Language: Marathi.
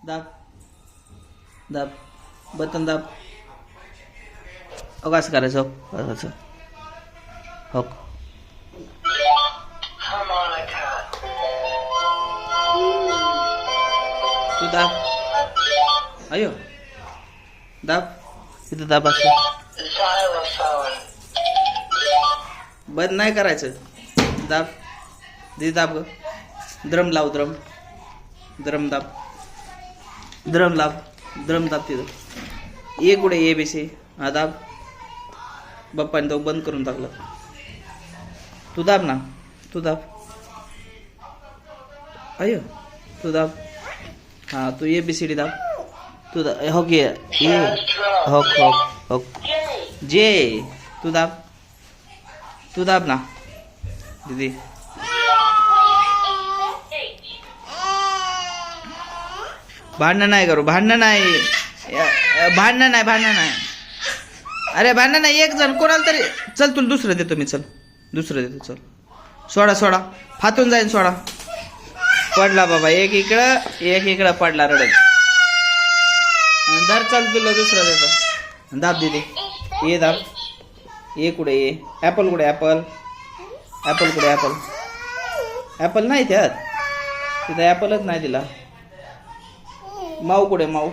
दाब दाब बटन दाब. हो असं करायचं हो असं हो. तू दाब. अयो दाब इथं दाब असं. बंद नाही करायचं. दाब दे दाब ग. द्रम लाव द्रम. द्रम दाब. द्रम लाव. द्रम दाब तिथं. ए कुठे ए बेसे हा दाब. बाप्पाने तो बंद करून टाकलं. तू दाब ना. तू दाब. अयो तू दाब. हा तू ए बी सी डी दाब. तू हो की ए हो हो हो जे. तू दाब. तू दाब ना दीदी. भांडणं नाही करू. भांडणं नाही. भांडणं नाही. भांडणं नाही. अरे भांडणं नाही. एक जण कोणाला तरी चल तुला दुसरं देतो मी. चल दुसरं देतो. चल सोडा सोडा. फातून जाईन सोडा. पडला बाबा. एक इकडं पडला रडत. धर चल तुला दुसरं देतो. दाब दीदी. ये दाब. ये कुठे ये. ॲपल कुठे ॲपल. ॲपल कुठे ॲपल. ॲपल नाही त्यात. तिथं ॲपलच नाही दिला. माऊ कुठे माऊ.